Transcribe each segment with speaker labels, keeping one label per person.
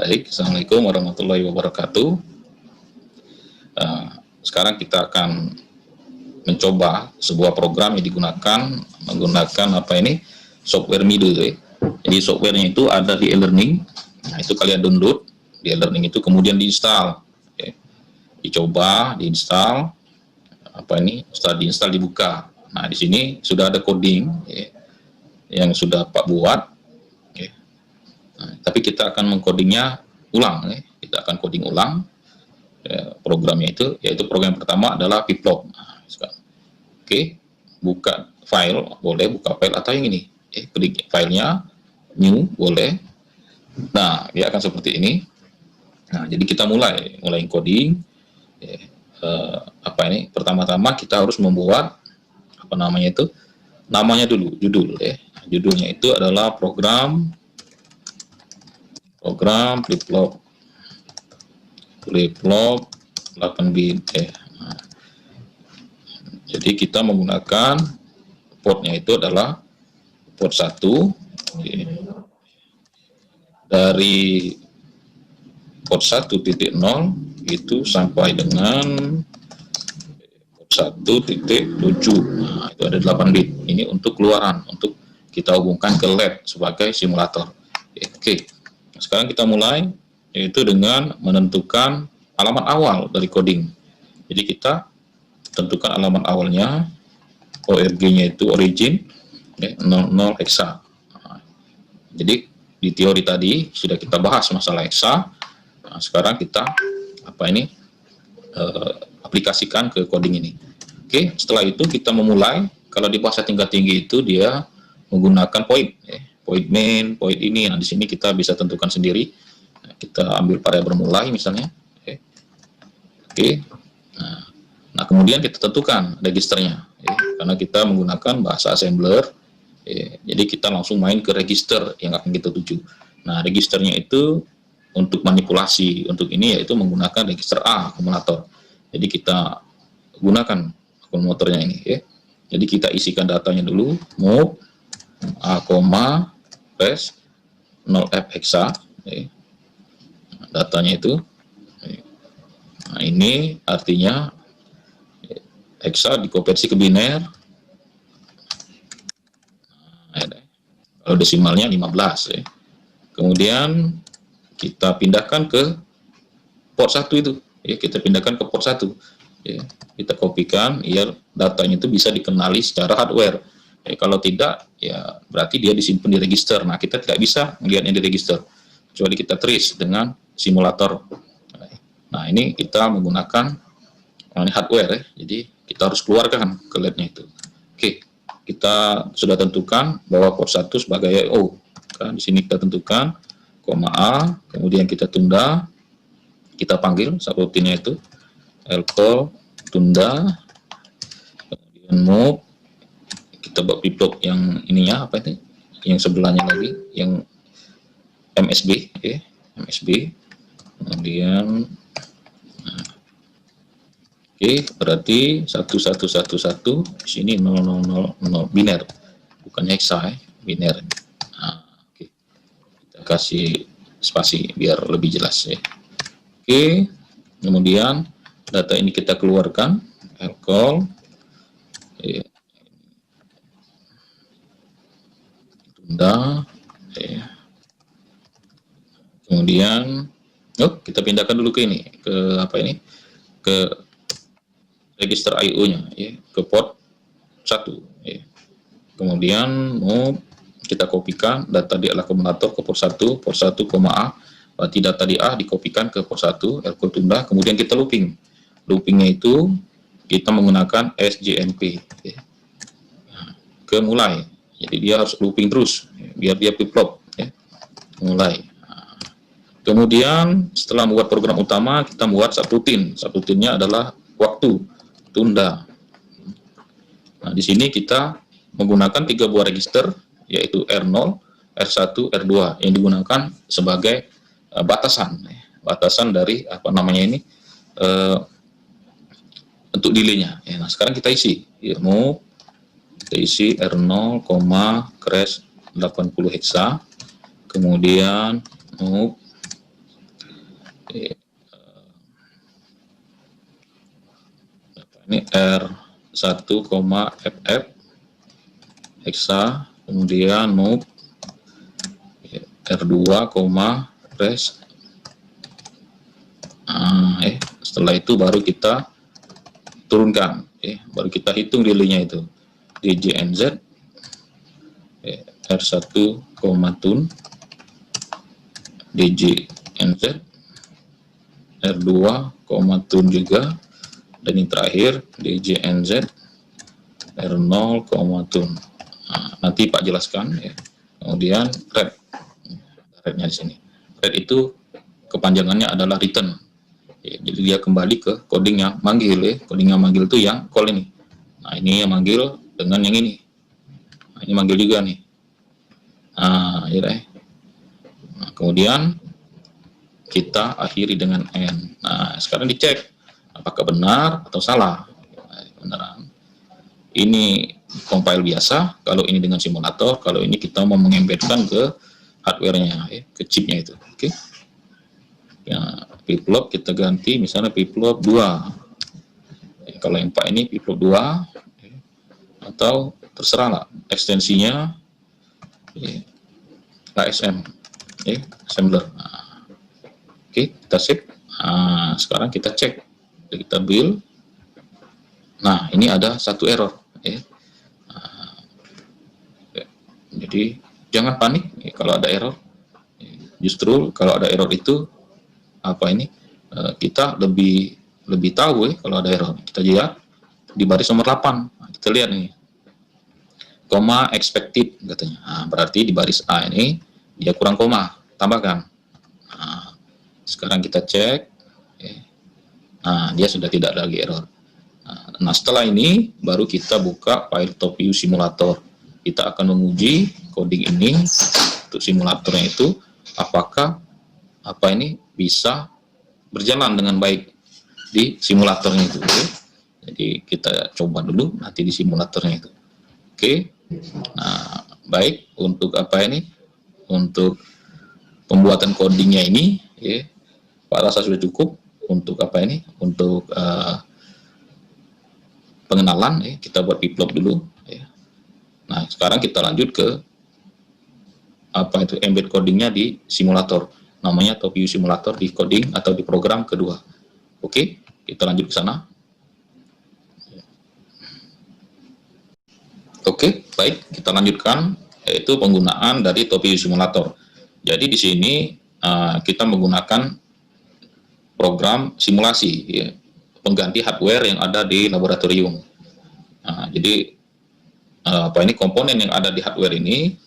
Speaker 1: Baik, Assalamualaikum warahmatullahi wabarakatuh. Sekarang kita akan mencoba sebuah program yang digunakan menggunakan software Moodle. Jadi softwarenya itu ada di e-learning. Nah, itu kalian download di e-learning itu, kemudian diinstal. Dicoba, diinstal. Setelah diinstal dibuka. Nah, di sini sudah ada coding yang sudah Pak buat. Nah, tapi kita akan mengcodingnya ulang. Kita akan coding ulang programnya itu, yaitu program pertama adalah Piplog. Nah, buka file, boleh buka file atau yang ini. Klik filenya, new, boleh. Nah, dia akan seperti ini. Nah, jadi kita mulai coding. Pertama-tama kita harus membuat namanya dulu, judul. Judulnya itu adalah program Piplog 8-bit. Nah, jadi kita menggunakan portnya itu adalah port 1 dari port 1.0 itu sampai dengan port 1.7. Nah, itu ada 8 bit. Ini untuk keluaran, untuk kita hubungkan ke lab sebagai simulator. Oke. Nah, sekarang kita mulai, yaitu dengan menentukan alamat awal dari coding. Jadi kita tentukan alamat awalnya, ORG-nya itu origin 00 hexa. Nah, jadi di teori tadi sudah kita bahas masalah hexa. Nah, sekarang kita aplikasikan ke coding ini. Oke, setelah itu kita memulai. Kalau di bahasa tingkat tinggi itu dia menggunakan point main, point ini. Nah, di sini kita bisa tentukan sendiri. Nah, kita ambil variabel mulai misalnya. Oke. Nah, kemudian kita tentukan registernya. Karena kita menggunakan bahasa assembler. Jadi kita langsung main ke register yang akan kita tuju. Nah, registernya itu untuk manipulasi, untuk ini yaitu menggunakan register A, akumulator. Jadi kita gunakan akumulatornya ini. Jadi kita isikan datanya dulu, move A, res 0F hexa. Datanya itu. Nah, ini artinya hexa dikonversi ke biner. Kalau desimalnya 15. Kemudian kita pindahkan ke port 1 itu. Kita pindahkan ke port 1. Kita kopikan, datanya itu bisa dikenali secara hardware. Kalau tidak, ya berarti dia disimpan di register. Nah, kita tidak bisa melihatnya di register, kecuali kita trace dengan simulator. Nah, ini kita menggunakan hardware. Jadi kita harus keluarkan ke labnya itu. Oke, kita sudah tentukan bahwa port 1 sebagai I/O. Di sini kita tentukan koma A, kemudian kita tunda, kita panggil subroutine-nya itu lcall tunda, kemudian move, kita buat piplog yang ininya yang sebelahnya lagi, yang MSB, MSB, kemudian berarti 1111 di sini 0000 biner, bukan hexa, biner. Nah, kita kasih spasi biar lebih jelas kemudian data ini kita keluarkan, lcall tunda, kemudian kita pindahkan dulu ke ini, ke register I/O-nya, ke port 1. Kemudian mau kita kopikan data di akumulator ke port 1, A, berarti data di A dikopikan ke port 1, lcall tunda, kemudian kita looping. Loopingnya itu kita menggunakan SJMP ke mulai. Jadi dia harus looping terus, biar dia piplog, mulai. Kemudian setelah membuat program utama, kita membuat subroutine. Subroutine-nya adalah waktu tunda. Nah, di sini kita menggunakan 3 buah register, yaitu R0, R1, R2 yang digunakan sebagai batasan dari untuk delay-nya. Nah, sekarang kita isi, kita isi R0, crash 80 hexa, kemudian move ya, ini R1, FF hexa, kemudian move ya, R2, res. Setelah itu baru kita turunkan, baru kita hitung delay-nya itu DJNZ R1, tune DJNZ R2, tune juga, dan yang terakhir DJNZ R0, tune. Nanti Pak jelaskan ya. Kemudian rednya di sini. Red itu kepanjangannya adalah return. Ya, jadi dia kembali ke coding yang manggil ya. Coding yang manggil itu yang call ini. Nah, ini yang manggil dengan yang ini. Nah, ini manggil juga nih. Ya deh. Nah, kemudian kita akhiri dengan N. Nah, sekarang dicek apakah benar atau salah. Beneran. Ini compile biasa, kalau ini dengan simulator, kalau ini kita mau mengembedkan ke hardware-nya, ya, ke chipnya itu. Oke. Ya, flip-flop kita ganti misalnya flip-flop 2. Ya, kalau yang Pak ini flip-flop 2, ya, atau terserah lah ekstensinya ya, ASM, ya, assembler. Nah, oke, kita save. Nah, sekarang kita cek, kita build. Nah, ini ada satu error, ya. Jadi jangan panik ya, kalau ada error. Justru kalau ada error itu kita lebih tahu ya kalau ada error. Kita lihat di baris nomor 8. Nah, kita lihat nih, koma expected katanya. Nah, berarti di baris A ini dia kurang koma, tambahkan. Nah, sekarang kita cek. Nah, dia sudah tidak ada lagi error. Nah, setelah ini baru kita buka file TopView simulator. Kita akan menguji coding ini untuk simulatornya itu apakah ini bisa berjalan dengan baik di simulatornya itu. Okay? Jadi kita coba dulu nanti di simulatornya itu. Oke. Nah, baik untuk untuk pembuatan codingnya ini, ya, Pak rasa sudah cukup untuk untuk pengenalan. Ya, kita buat flip-flop dulu. Ya. Nah, sekarang kita lanjut ke embed codingnya di simulator. Namanya TopView simulator di coding atau di program kedua. Oke, kita lanjut ke sana. Oke, baik, kita lanjutkan yaitu penggunaan dari TopView simulator. Jadi di sini kita menggunakan program simulasi, ya, pengganti hardware yang ada di laboratorium. Nah, jadi komponen yang ada di hardware ini,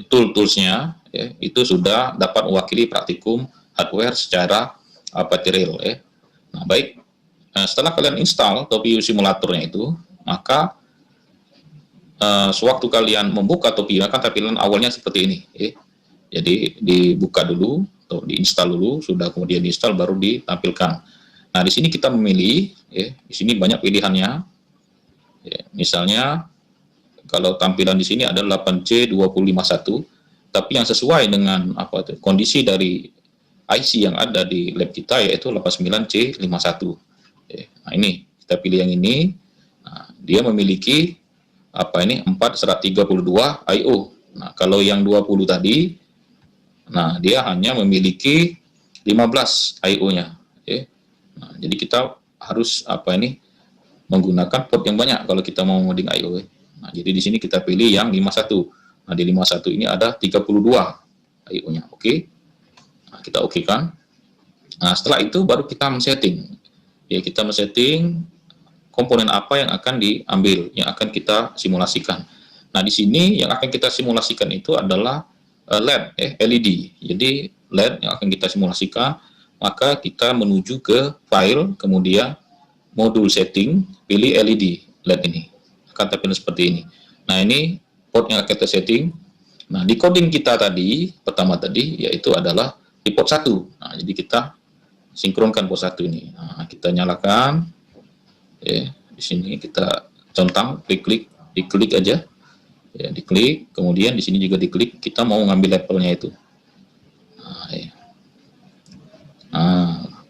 Speaker 1: toolsnya, ya, itu sudah dapat mewakili praktikum hardware secara real. Ya. Nah, baik, setelah kalian install TopView simulatornya itu, maka sewaktu kalian membuka TopView, kan tampilan awalnya seperti ini. Ya. Jadi dibuka dulu, atau diinstal dulu, sudah kemudian diinstal baru ditampilkan. Nah, di sini kita memilih, ya, di sini banyak pilihannya. Ya, misalnya kalau tampilan di sini ada 8C2051, tapi yang sesuai dengan kondisi dari IC yang ada di lab kita yaitu 89C51. Nah, ini kita pilih yang ini. Nah, dia memiliki 432 I/O. Nah, kalau yang 20 tadi, nah dia hanya memiliki 15 I/O-nya. Nah, jadi kita harus menggunakan port yang banyak kalau kita mau ngoding I/O. Nah, jadi di sini kita pilih yang 51. Nah, di 51 ini ada 32 I/O-nya. Oke. Nah, kita oke-kan. Nah, setelah itu baru kita men-setting. Ya, kita men-setting komponen apa yang akan diambil, yang akan kita simulasikan. Nah, di sini yang akan kita simulasikan itu adalah LED. Jadi LED yang akan kita simulasikan, maka kita menuju ke file, kemudian modul setting, pilih LED ini. Akan tampilan seperti ini. Nah, ini port yang akan kita setting. Nah, di coding kita tadi, pertama tadi, yaitu adalah di port 1. Nah, jadi kita sinkronkan port 1 ini. Nah, kita nyalakan. Ya, di sini kita centang, diklik aja. Ya, diklik, kemudian di sini juga diklik, kita mau ngambil levelnya itu. Nah, ya. Nah,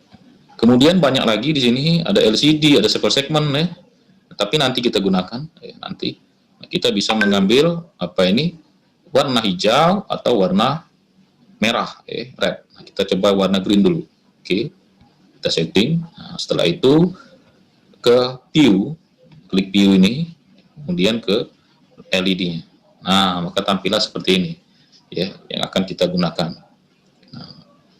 Speaker 1: Kemudian banyak lagi di sini, ada LCD, ada super segment ya. Tapi nanti kita gunakan nanti. Kita bisa mengambil apa ini warna hijau atau warna merah red. Nah, kita coba warna green dulu. Oke. Kita setting. Nah, setelah itu ke view, klik view ini, kemudian ke LED-nya. Nah, maka tampilah seperti ini ya yang akan kita gunakan. Nah,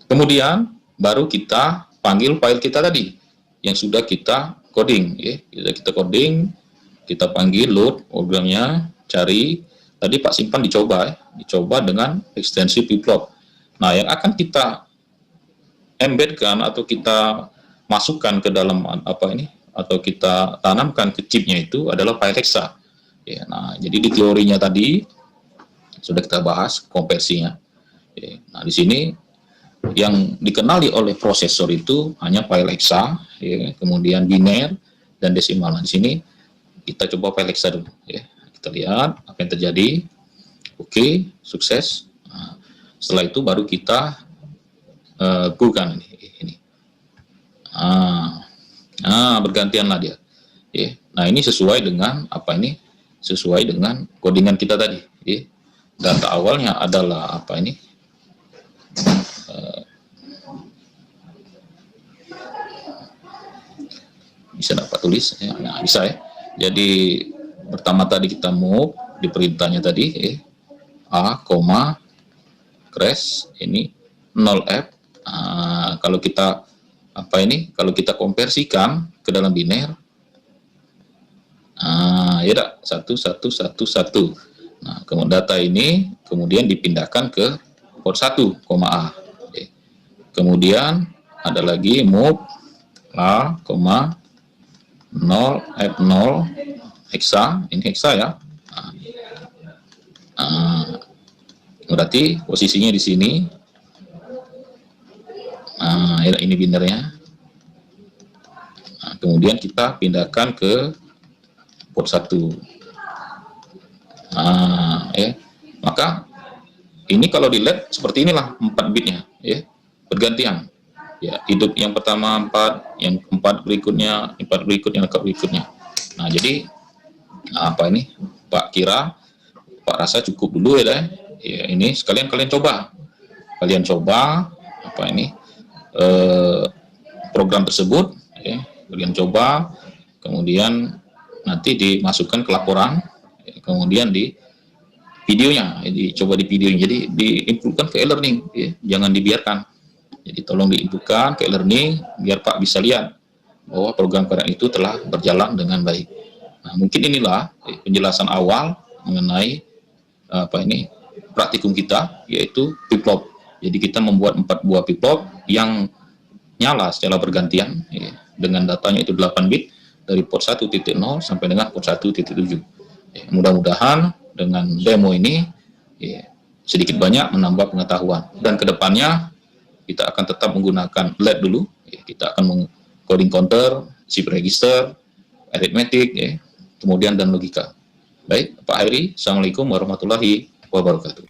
Speaker 1: kemudian baru kita panggil file kita tadi yang sudah kita coding ya. Kita coding, kita panggil load programnya, cari tadi Pak simpan dicoba dicoba dengan ekstensi pplop. Nah, yang akan kita embedkan atau kita masukkan ke dalam apa ini atau kita tanamkan ke chipnya itu adalah file hexa. Ya, nah, jadi di teorinya tadi sudah kita bahas konversinya. Ya, nah, di sini yang dikenali oleh prosesor itu hanya file hexa, ya, kemudian biner dan desimal. Nah, di sini kita coba file hexa dulu. Ya. Kita lihat apa yang terjadi. Oke, sukses. Nah, setelah itu baru kita gunakan ini. Bergantianlah dia. Ya. Nah, ini sesuai dengan apa ini? Sesuai dengan codingan kita tadi. Ya. Data awalnya adalah apa ini? Bisa dapat tulis, ya. Nah, bisa ya. Jadi pertama tadi kita move di perintahnya tadi, a, crash ini 0f. Kalau kita apa ini? Kalau kita konversikan ke dalam biner, ya dah 1111. Nah, kemudian data ini kemudian dipindahkan ke port 1, a. Kemudian ada lagi move a, 0 F0 hexa, ini hexa ya. Berarti posisinya di sini. Ini binernya. Nah, kemudian kita pindahkan ke port 1. Ya. Maka ini kalau di LED seperti inilah 4 bitnya ya, bergantian. Ya, hidup yang pertama 4, yang keempat berikutnya, 4 berikutnya, lengkap berikutnya. Nah, jadi apa ini? Pak kira, Pak rasa cukup dulu ya, ya ini sekalian kalian coba. Kalian coba apa ini? Program tersebut ya, kalian coba, kemudian nanti dimasukkan ke laporan, ya, kemudian di videonya, dicoba di videonya, jadi diinputkan ke e-learning, ya, jangan dibiarkan. Jadi tolong diinputkan ke e-learning biar Pak bisa lihat bahwa program kalian itu telah berjalan dengan baik. Nah, mungkin inilah penjelasan awal mengenai apa ini praktikum kita, yaitu pplop. Jadi kita membuat 4 buah pplop yang nyala secara bergantian, ya, dengan datanya itu 8 bit dari port 1.0 sampai dengan port 1.7. Ya, mudah-mudahan dengan demo ini ya, sedikit banyak menambah pengetahuan, dan kedepannya kita akan tetap menggunakan LED dulu. Ya, kita akan coding counter, shift register, arithmetic, ya, kemudian dan logika. Baik, Pak Hairi, Assalamualaikum warahmatullahi wabarakatuh.